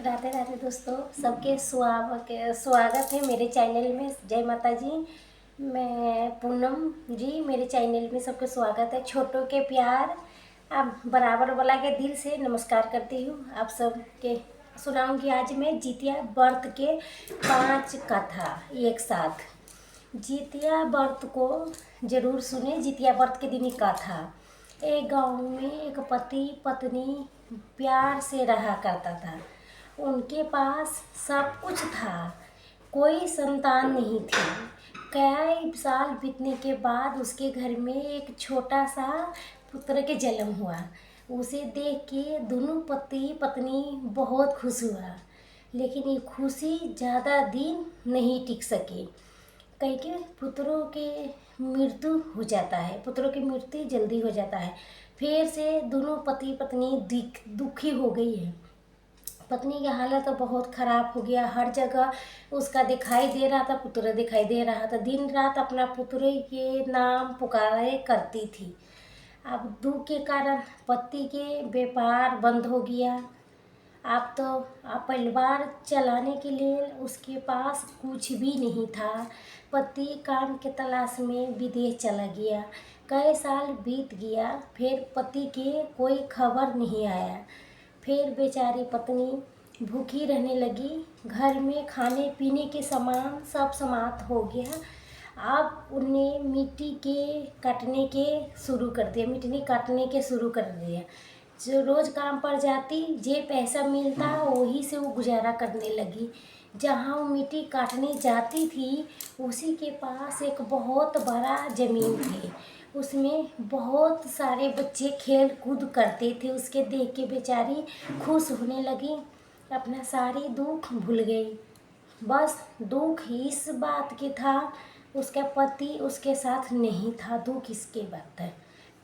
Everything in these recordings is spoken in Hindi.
राधे राधे दोस्तों, सबके स्वागत है मेरे चैनल में। जय माता जी। मैं पूनम जी, मेरे चैनल में सबके स्वागत है। छोटों के प्यार आप बराबर वाला के दिल से नमस्कार करती हूँ। आप सबके सुनाऊंगी आज मैं जितिया व्रत के 5 कथा एक साथ। जितिया व्रत को जरूर सुने। जितिया व्रत के दिन ही कथा। एक गांव में एक पति पत्नी प्यार से रहा करता था। उनके पास सब कुछ था, कोई संतान नहीं थी। कई साल बीतने के बाद उसके घर में एक छोटा सा पुत्र के जन्म हुआ। उसे देख के दोनों पति पत्नी बहुत खुश हुआ, लेकिन ये खुशी ज़्यादा दिन नहीं टिक सकी। कई के पुत्रों के मृत्यु हो जाता है, पुत्रों की मृत्यु जल्दी हो जाता है। फिर से दोनों पति पत्नी दुखी हो गई है। पत्नी की हालत तो बहुत ख़राब हो गया। हर जगह उसका दिखाई दे रहा था, पुत्र दिखाई दे रहा था। दिन रात अपना पुत्र के नाम पुकारे करती थी। अब दुख के कारण पति के व्यापार बंद हो गया। अब परिवार चलाने के लिए उसके पास कुछ भी नहीं था। पति काम के तलाश में विदेश चला गया। कई साल बीत गया, फिर पति के कोई खबर नहीं आया। फिर बेचारी पत्नी भूखी रहने लगी। घर में खाने पीने के सामान सब समाप्त हो गया। अब उन्हें मिट्टी काटने के शुरू कर दिया। जो रोज़ काम पर जाती, जे पैसा मिलता वही से वो गुजारा करने लगी। जहाँ वो मिट्टी काटने जाती थी, उसी के पास एक बहुत बड़ा ज़मीन थी। उसमें बहुत सारे बच्चे खेल कूद करते थे। उसके देख के बेचारी खुश होने लगी, अपना सारी दुख भूल गई। बस दुख इस बात की था, उसका पति उसके साथ नहीं था। दुख इसके बात है,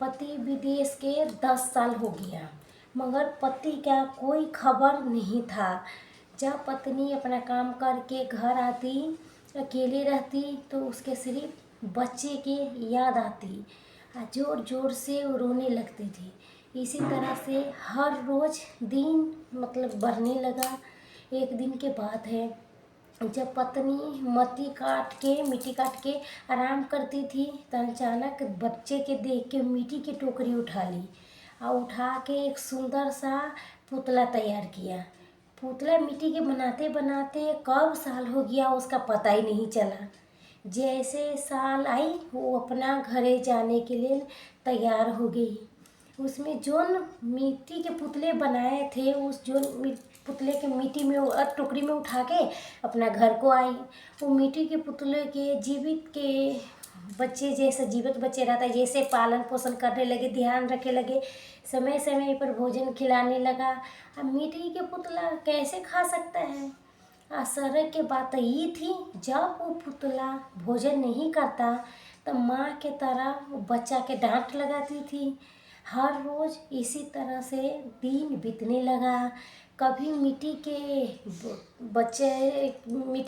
पति विदेश के 10 साल हो गया, मगर पति का कोई खबर नहीं था। जब पत्नी अपना काम करके घर आती, अकेले रहती, तो उसके सिर्फ बच्चे की याद आती। जोर जोर से वो रोने लगती थी। इसी तरह से हर रोज़ दिन बढ़ने लगा। एक दिन के बात है, जब पत्नी मिट्टी काट के आराम करती थी, तो अचानक बच्चे के देख के मिट्टी की टोकरी उठा ली और उठा के एक सुंदर सा पुतला तैयार किया। पुतला मिट्टी के बनाते बनाते कब साल हो गया उसका पता ही नहीं चला। जैसे साल आई, वो अपना घरे जाने के लिए तैयार हो गई। उसमें जो मिट्टी के पुतले बनाए थे, पुतले के मिट्टी में टोकरी में उठा के अपना घर को आई। वो मिट्टी के पुतले के जीवित बच्चे रहता है, जैसे पालन पोषण करने लगे, ध्यान रखने लगे, समय समय पर भोजन खिलाने लगा। अब मिट्टी के पुतला कैसे खा सकता है? आश्चर्य की बात ये थी, जब वो पुतला भोजन नहीं करता तो माँ के तरह वो बच्चा के डांट लगाती थी। हर रोज़ इसी तरह से दिन बीतने लगा। कभी मिट्टी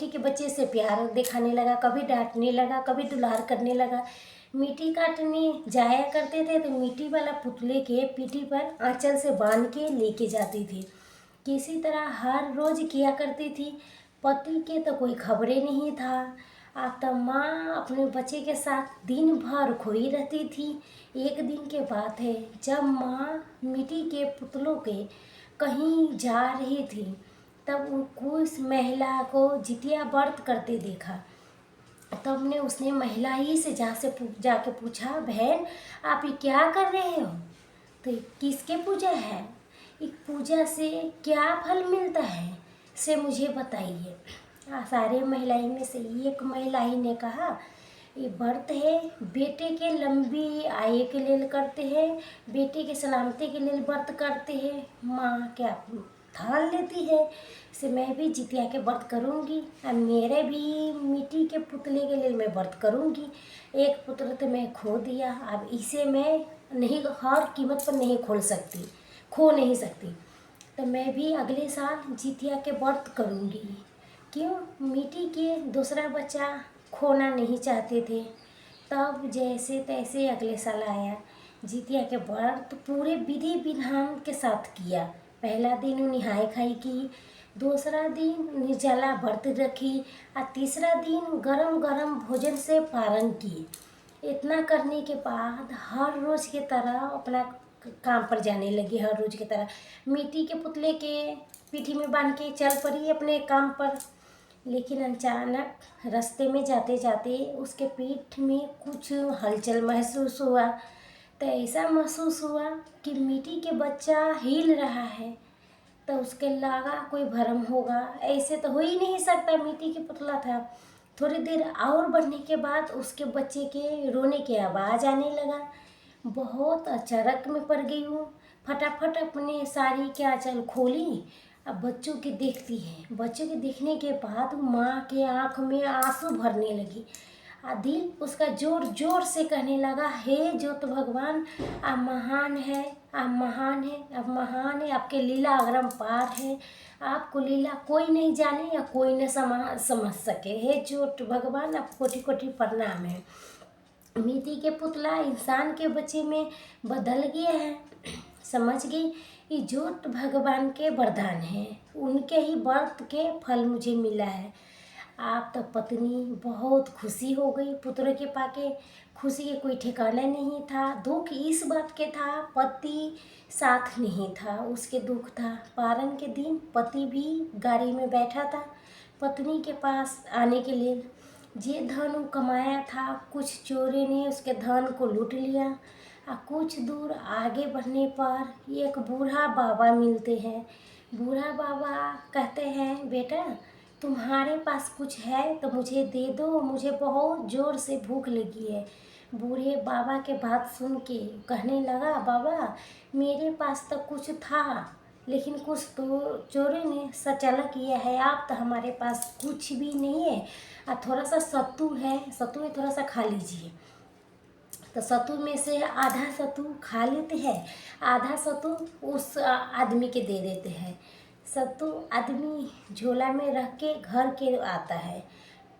के बच्चे से प्यार दिखाने लगा, कभी डांटने लगा, कभी दुलार करने लगा। मिट्टी काटने जाया करते थे तो मिट्टी वाला पुतले के पीठी पर आंचल से बांध के लेके जाती थी। किसी तरह हर रोज़ किया करती थी। पति के तो कोई खबरें नहीं था। अब तो माँ अपने बच्चे के साथ दिन भर खोई रहती थी। एक दिन के बात है, जब माँ मिट्टी के पुतलों के कहीं जा रही थी, तब उस महिला को जितिया व्रत करते देखा। तब ने उसने महिला ही से जाके पूछा, बहन आप ये क्या कर रहे हो? तो किसके पूजा है? एक पूजा से क्या फल मिलता है, से मुझे बताइए। सारे महिलाएं में से एक महिला ही ने कहा, ये व्रत है, बेटे के लंबी आयु के लिए करते हैं, बेटे के सलामती के लिए व्रत करते हैं। माँ क्या ठान लेती है, से मैं भी जितिया के व्रत करूँगी और मेरे भी मिट्टी के पुतले के लिए मैं व्रत करूँगी। एक पुत्र तो मैं खो दिया, अब इसे मैं नहीं, हर कीमत पर नहीं खो नहीं सकती। तो मैं भी अगले साल जितिया के व्रत करूँगी। क्यों? मिट्टी के दूसरा बच्चा खोना नहीं चाहते थे। तब जैसे तैसे अगले साल आया। जितिया के व्रत पूरे विधि विधान के साथ किया। पहला दिन नहाई खाई की, दूसरा दिन निर्जला व्रत रखी और तीसरा दिन गरम गरम भोजन से पारण की। इतना करने के बाद हर रोज़ की तरह अपना काम पर जाने लगी। हर रोज़ की तरह मिट्टी के पुतले के पीठी में बांध के चल पड़ी अपने काम पर। लेकिन अचानक रास्ते में जाते जाते उसके पीठ में कुछ हलचल महसूस हुआ। तो ऐसा महसूस हुआ कि मिट्टी के बच्चा हिल रहा है। तो उसके लगा कोई भरम होगा, ऐसे तो हो ही नहीं सकता, मिट्टी के पुतला था। थोड़ी देर और बढ़ने के बाद उसके बच्चे के रोने की आवाज़ आने लगा। बहुत अचरक में पड़ गई हूँ। फटाफट अपने साड़ी के आंचल खोली। अब बच्चों की देखती है। बच्चों के देखने के बाद माँ के आँख में आंसू भरने लगी। दिल उसका जोर जोर से कहने लगा, हे ज्योत भगवान, आप महान है, आप महान है, आप महान है, आपके लीला अगरम पार है। आपको लीला कोई नहीं जाने या कोई न समझ सके। हे ज्योत भगवान, आप कोटि कोटि प्रणाम है। मिट्टी के पुतला इंसान के बच्चे में बदल गया है। समझ गई ये ज्योत भगवान के वरदान है। उनके ही व्रत के फल मुझे मिला है। आप तो पत्नी बहुत खुशी हो गई पुत्र के पाके। खुशी के कोई ठिकाना नहीं था। दुख इस बात के था, पति साथ नहीं था, उसके दुख था। पारण के दिन पति भी गाड़ी में बैठा था पत्नी के पास आने के लिए। जे धन वो कमाया था, कुछ चोरों ने उसके धन को लूट लिया। कुछ दूर आगे बढ़ने पर एक बूढ़ा बाबा मिलते हैं। बूढ़ा बाबा कहते हैं, बेटा तुम्हारे पास कुछ है तो मुझे दे दो, मुझे बहुत ज़ोर से भूख लगी है। बूढ़े बाबा के बात सुन के कहने लगा, बाबा मेरे पास तो कुछ था, लेकिन कुछ तो चोरों ने सचाला किया है। आप तो हमारे पास कुछ भी नहीं है। थोड़ा सा सत्तू है, सत्तू में थोड़ा सा खा लीजिए। तो सत्तू में से आधा सत्तू खा लेते हैं, आधा सत्तू उस आदमी के दे देते हैं। सत्तू आदमी झोला में रख के घर के आता है।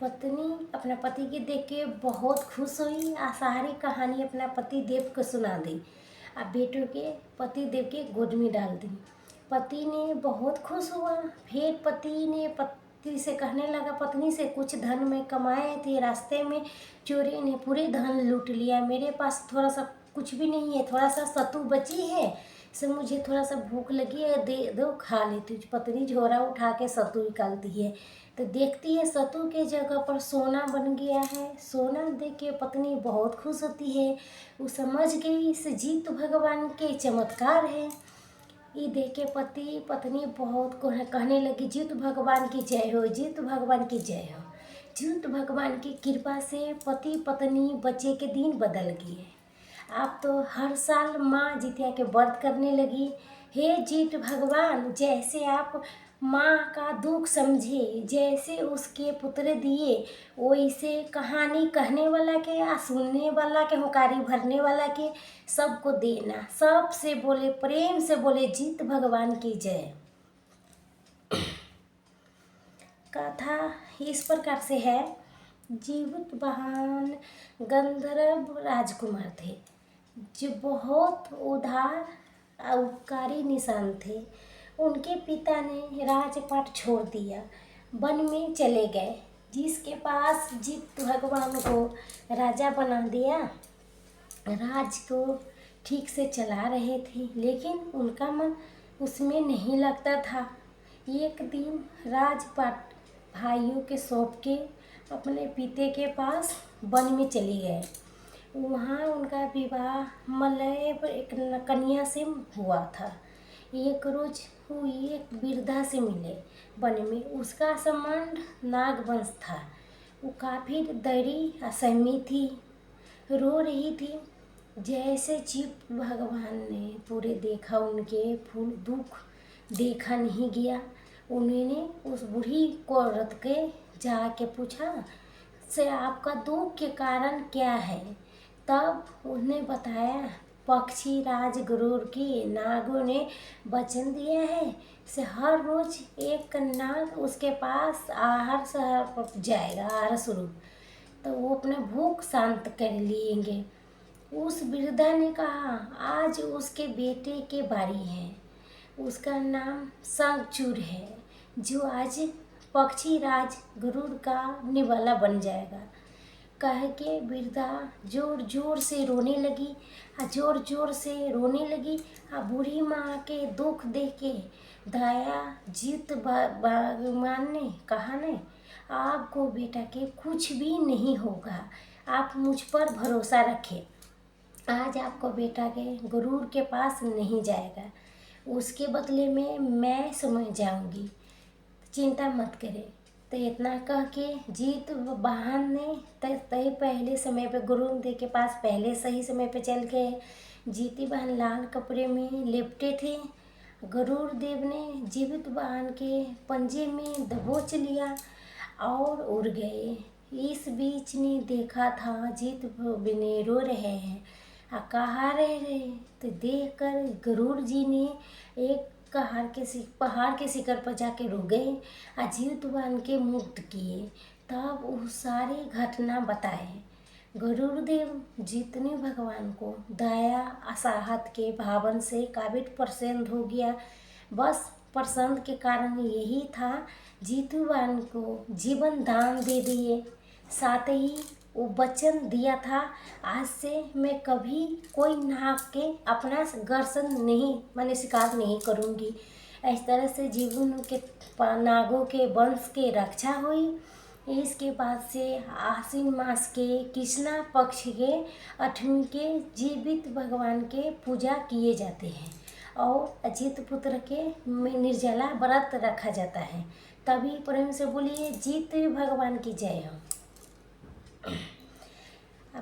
पत्नी अपना पति के देख के बहुत खुश हुई। सारी कहानी अपना पति देव को सुना दी। अब बेटों के पति देव के गोद में डाल दी। पति ने बहुत खुश हुआ। फिर पति से कहने लगा, पत्नी से, कुछ धन में कमाए थे, रास्ते में चोरी ने पूरे धन लूट लिया। मेरे पास थोड़ा सा कुछ भी नहीं है, थोड़ा सा सत्तू बची है, से मुझे थोड़ा सा भूख लगी है, दे दो, खा लेती। पत्नी झोरा उठा के सत्तू निकालती है तो देखती है सत्तू के जगह पर सोना बन गया है। सोना देख के पत्नी बहुत खुश होती है। वो समझ गई इस जीत भगवान के चमत्कार है। ये देख के पति पत्नी बहुत कहने लगी, जीत भगवान की जय हो, जीत भगवान की जय हो। जीत भगवान की कृपा से पति पत्नी बच्चे के दिन बदल गए। आप तो हर साल माँ जितिया के व्रत करने लगी। हे जीत भगवान, जैसे आप माँ का दुख समझे, जैसे उसके पुत्र दिए, वैसे कहानी कहने वाला के या सुनने वाला के, हुंकारी भरने वाला के सबको देना। सबसे बोले, प्रेम से बोले, जीत भगवान की जय। कथा इस प्रकार से है। जीवित महान गंधर्व राजकुमार थे जो बहुत उदार उपकारी निशान थे। उनके पिता ने राजपाट छोड़ दिया, वन में चले गए। जिसके पास जीत भगवान को राजा बना दिया, राज को ठीक से चला रहे थे, लेकिन उनका मन उसमें नहीं लगता था। एक दिन राजपाट भाइयों के सौंप के अपने पिता के पास वन में चले गए। वहाँ उनका विवाह मलय पर एक कन्या से हुआ था। एक रोज वो एक वृद्धा से मिले वन में। उसका संबंध नागवंश था। वो काफ़ी दरी असहमी थी, रो रही थी। जैसे जीव भगवान ने पूरे देखा, उनके फूल दुख देखा नहीं गया। उन्होंने उस बूढ़ी को औरत के जाके पूछा, से आपका दुख के कारण क्या है? तब उन्हें बताया, पक्षी राज गरुड़ की नागों ने वचन दिया है से हर रोज एक नाग उसके पास आहार जाएगा, आहार स्वरूप, तो वो अपना भूख शांत कर लेंगे। उस वृद्धा ने कहा, आज उसके बेटे के बारी है, उसका नाम शंखचूड़ है। जो आज पक्षी राज गरुड़ का निवाला बन जाएगा। कह के वृद्धा जोर जोर से रोने लगी, जोर जोर से रोने लगी। बूढ़ी माँ के दुख देख के दया जीत भगवान ने कहा नहीं, आपको बेटा के कुछ भी नहीं होगा, आप मुझ पर भरोसा रखें। आज आपको बेटा के गुरूर के पास नहीं जाएगा, उसके बदले में मैं समझ जाऊंगी, चिंता मत करें। तो इतना कह के जीत बहन ने तय पहले समय पे गुरु दे के पास पहले सही समय पे चल गए। जीती बहन लाल कपड़े में लिपटे थे। गरुड़ देव ने जीवित बहन के पंजे में दबोच लिया और उड़ गए। इस बीच ने देखा था जीत बिने रो रहे हैं, कहाँ रह रहे, तो देख कर गरुड़ जी ने एक पहाड़ के शिखर पर जाके रुक गए, जीवित बहन के मुक्त किए। तब वो सारी घटना बताए। गरुड़देव जितने भगवान को दया असाहत के भावन से काबिल प्रसन्न हो गया। बस प्रसन्न के कारण यही था, जीतू बहन को जीवन दान दे दिए। साथ ही वो वचन दिया था, आज से मैं कभी कोई नाग के अपना गर्सन नहीं मैंने शिकार नहीं करूँगी। इस तरह से जीवन के नागों के वंश के रक्षा हुई। इसके बाद से आश्विन मास के कृष्णा पक्ष के 8वीं के जीवित भगवान के पूजा किए जाते हैं और अजित पुत्र के निर्जला व्रत रखा जाता है। तभी प्रेम से बोलिए जीत भगवान की जय हो।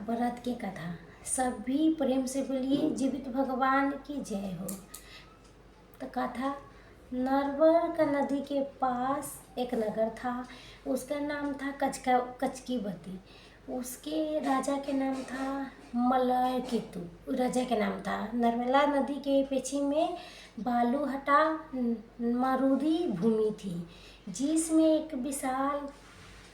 व्रत की कथा सभी प्रेम से बोलिए जीवित भगवान की जय हो। तो कथा, नर्मदा नदी के पास एक नगर था, उसका नाम था कचकीवती। उसके राजा के नाम था मलयकेतु। राजा के नाम था। नर्मदा नदी के पीछे में बालूहटा मरुदी भूमि थी, जिसमें एक विशाल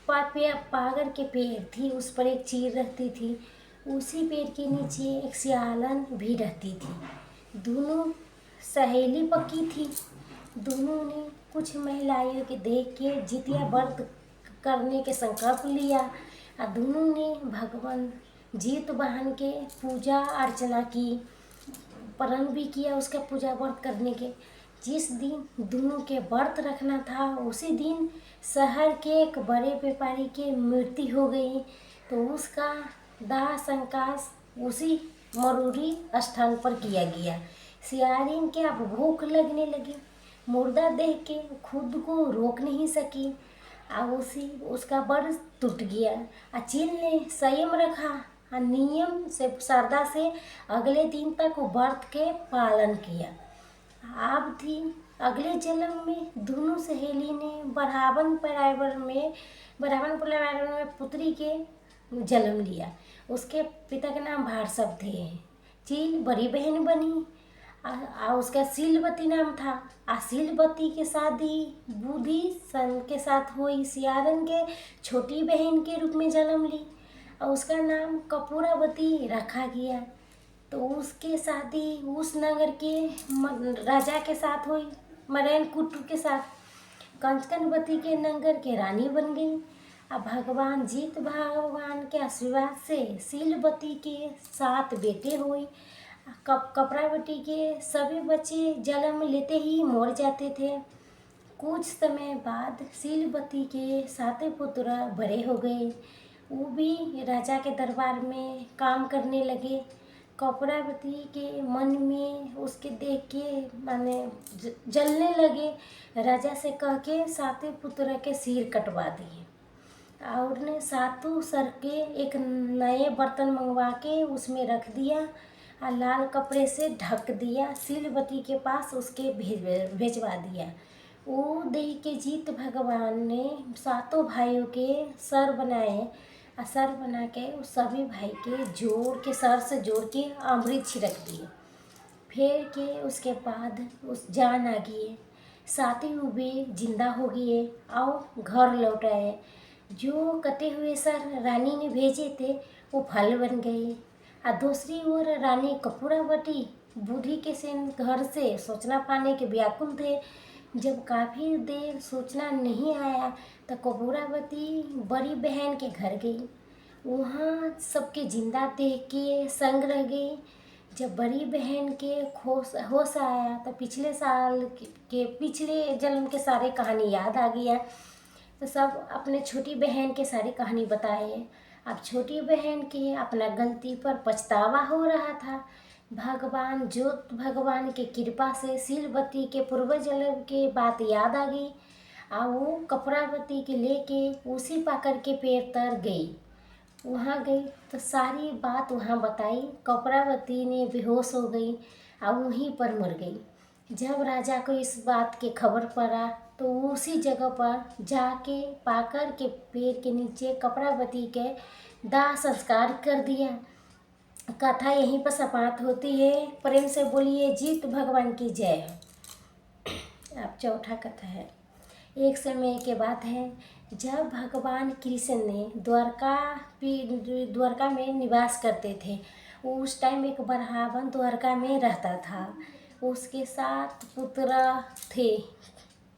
पागर के पेड़ थी, उस पर एक चील रहती थी। उसी पेड़ के नीचे एक सियालन भी रहती थी। दोनों सहेली पक्की थी। दोनों ने कुछ महिलाओं के देख के जितिया व्रत करने के संकल्प लिया और दोनों ने भगवान जीत बहन के पूजा अर्चना की, प्रण भी किया उसका पूजा व्रत करने के। जिस दिन दोनों के व्रत रखना था उसी दिन शहर के एक बड़े व्यापारी की मृत्यु हो गई, तो उसका दाह संस्कार उसी मरूरी स्थान पर किया गया। सियारिन के अब भूख लगने लगी, मुर्दा देख के खुद को रोक नहीं सकी और उसका व्रत टूट गया। चील ने संयम रखा और नियम से श्रद्धा से अगले दिन तक व्रत के पालन किया। अब थी अगले जन्म में दोनों सहेली ने बढ़ावन परिवार में पुत्री के जन्म लिया। उसके पिता के नाम भार्गव थे। चील बड़ी बहन बनी उसका सीलवती नाम था। सीलवती के शादी बुद्धि सन के साथ हुई। सियारन के छोटी बहन के रूप में जन्म ली और उसका नाम कपूरावती रखा गया। तो उसके शादी उस नगर के राजा के साथ हुई, मरैन कुट्टू के साथ। कंचनवती के नगर के रानी बन गई। अब भगवान जीत भगवान के आशीर्वाद से सीलवती के 7 बेटे हुए। कपरावती के सभी बच्चे जन्म लेते ही मर जाते थे। कुछ समय बाद सीलवती के 7 पुत्र बड़े हो गए। वो भी राजा के दरबार में काम करने लगे। कपरावती के मन में उसके देख के माने जलने लगे। राजा से कह के 7 पुत्र के सिर कटवा दिए और ने 7 सर के एक नए बर्तन मंगवा के उसमें रख दिया और लाल कपड़े से ढक दिया। सीलवती के पास उसके भेजवा दिया। वो देख के जीत भगवान ने 7 भाइयों के सर बनाए और सर बना के उस सभी भाई के सर से जोड़ के अमृत छिड़क दिए। फिर के उसके बाद उस जान आ गई। 7 भी जिंदा हो गए और घर लौट आए। जो कटे हुए सर रानी ने भेजे थे वो फल बन गए। और दूसरी ओर रानी कपूरावती बूढ़ी के सेन घर से सोचना पाने के व्याकुल थे। जब काफ़ी देर सूचना नहीं आया तो कपूरावती बड़ी बहन के घर गई। वहाँ सबके जिंदा देख के संग रह गई। जब बड़ी बहन के होश होश आया तो पिछले साल के पिछले जन्म के सारे कहानी याद आ गया। तो सब अपने छोटी बहन के सारी कहानी बताए। अब छोटी बहन के अपना गलती पर पछतावा हो रहा था। भगवान ज्योत भगवान के कृपा से सीलवती के पूर्व जन्म के बात याद आ गई। और वो कपड़ावती के लेके उसी पाकर के पेड़ तर गई। वहाँ गई तो सारी बात वहाँ बताई। कपड़ावती ने बेहोश हो गई और वहीं पर मर गई। जब राजा को इस बात की खबर पड़ा तो वो उसी जगह पर जाके पाकर के पेड़ के नीचे कपड़ावती के दाह संस्कार कर दिया। कथा यहीं पर समाप्त होती है। प्रेम से बोलिए जीत भगवान की जय। अब चौथा कथा है। एक समय की बात है जब भगवान कृष्ण ने द्वारका में निवास करते थे। उस टाइम एक ब्राह्मण द्वारका में रहता था। उसके 7 पुत्र थे।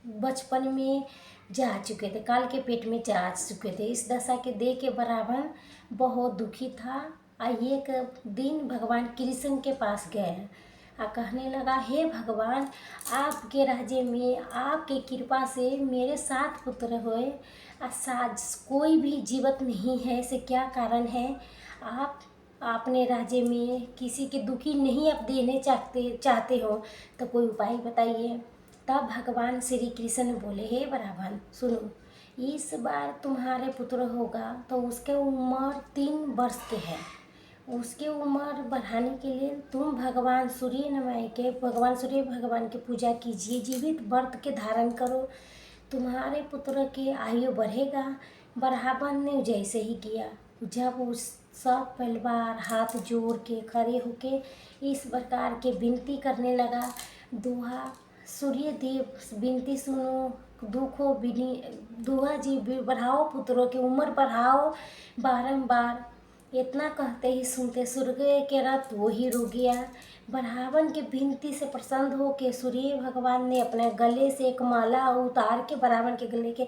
बचपन में जा चुके थे, काल के पेट में जा चुके थे। इस दशा के देख के ब्राह्मण बहुत दुखी था। एक दिन भगवान कृष्ण के पास गए और कहने लगा, हे भगवान, आपके राज्य में आपके कृपा से मेरे 7 पुत्र हुए और कोई भी जीवित नहीं है। ऐसे क्या कारण है? आप अपने राज्य में किसी के दुखी नहीं आप देने चाहते हो तो कोई उपाय बताइए। तब भगवान श्री कृष्ण बोले, हे ब्राह्मण सुनो, इस बार तुम्हारे पुत्र होगा तो उसके उम्र 3 वर्ष के है। उसकी उम्र बढ़ाने के लिए तुम भगवान सूर्य भगवान की पूजा कीजिए, जीवित व्रत के धारण करो, तुम्हारे पुत्र की आयु बढ़ेगा। ब्राह्मण ने जैसे ही किया। जब उस सब परिवार हाथ जोड़ के खड़े होके इस प्रकार के विनती करने लगा, दुआ सूर्य देव विनती सुनो, दुआ जी बढ़ाओ, पुत्रों की उम्र बढ़ाओ। बारंबार इतना कहते ही सुनते सूर्य के रथ वो ही रुक गया। ब्राह्मण के विनती से प्रसन्न हो के सूर्य भगवान ने अपने गले से एक माला उतार के ब्राह्मण के गले के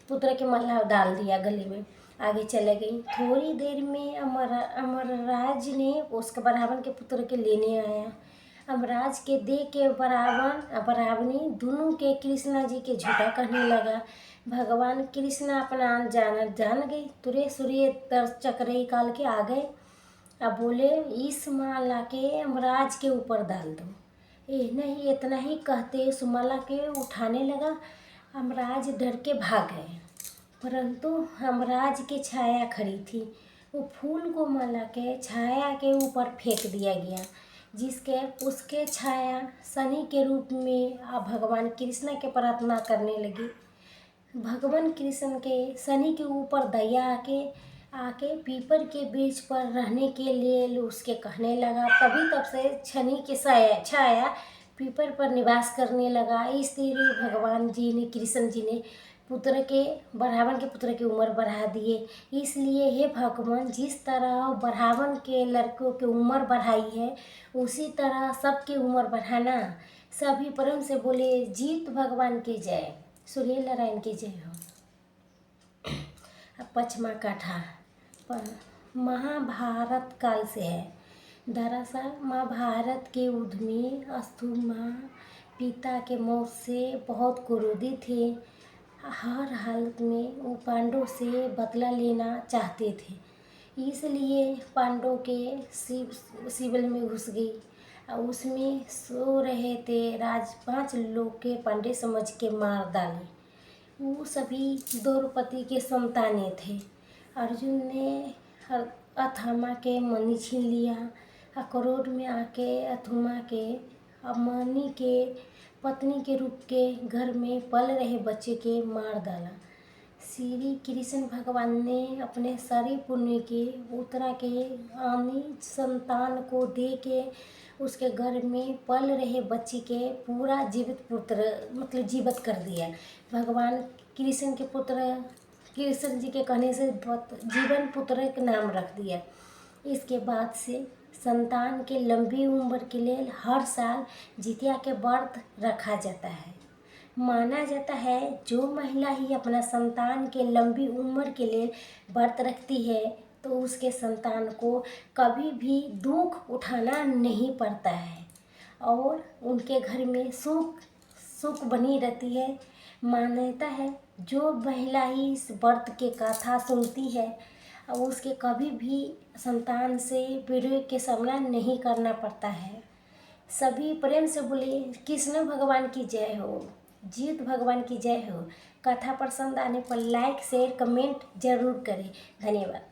पुत्र के माला डाल दिया गले में। आगे चले गई। थोड़ी देर में अमरराज ने उसके ब्राह्मण के पुत्र के लेने आया। अमराज के देख के ब्राह्मणी दोनों के कृष्णा जी के झूठा कहने लगा। भगवान कृष्ण अपना जान गए। तुरंत सूर्य चक्र काल के आ गए। अब बोले, इस माला के अमराज के ऊपर डाल दो। नहीं, इतना ही कहते उस माला के उठाने लगा। अमराज डर के भाग गए, परंतु अमराज की छाया खड़ी थी। वो फूल को माला के छाया के ऊपर फेंक दिया गया, जिसके उसके छाया शनि के रूप में भगवान कृष्ण के प्रार्थना करने लगी। भगवान कृष्ण के शनि के ऊपर दया आके पीपर के वृक्ष पर रहने के लिए उसके कहने लगा। तभी तब से शनि के छाया पीपर पर निवास करने लगा। इसलिए भगवान जी ने कृष्ण जी ने ब्राह्मण के पुत्र की उम्र बढ़ा दिए। इसलिए हे भगवान, जिस तरह ब्राह्मण के लड़कों की उम्र बढ़ाई है उसी तरह सबकी उम्र बढ़ाना। सभी प्रेम से बोले जीत भगवान की जय, सूर्य नारायण की जय हो। अब पचमा कथा महाभारत काल से है। दरअसल महाभारत के युद्ध में अस्थुमा पिता के मौत से बहुत क्रोधित थे। हर हालत में वो पांडवों से बदला लेना चाहते थे। इसलिए पांडवों के शिविर में घुस गई और उसमें सो रहे थे 5 लोग के पांडे समझ के मार डाले। वो सभी द्रौपदी के संतानें थे। अर्जुन ने अथामा के मणि छीन लिया। क्रोध में आके अथुमा के मणि के पत्नी के रूप के घर में पल रहे बच्चे के मार डाला। श्री कृष्ण भगवान ने अपने सारे पुण्य के उत्तरा के आनी संतान को दे के उसके घर में पल रहे बच्चे के पूरा जीवित कर दिया। भगवान कृष्ण के पुत्र कृष्ण जी के कहने से जीवन पुत्र का नाम रख दिया। इसके बाद से संतान के लंबी उम्र के लिए हर साल जितिया के व्रत रखा जाता है। माना जाता है जो महिला ही अपना संतान के लंबी उम्र के लिए व्रत रखती है तो उसके संतान को कभी भी दुख उठाना नहीं पड़ता है और उनके घर में सुख सुख बनी रहती है। मान्यता है जो महिला ही इस व्रत के कथा सुनती है और उसके कभी भी संतान से विरह के सामना नहीं करना पड़ता है। सभी प्रेम से बोले कृष्ण भगवान की जय हो, जीत भगवान की जय हो। कथा पसंद आने पर लाइक शेयर कमेंट जरूर करें। धन्यवाद।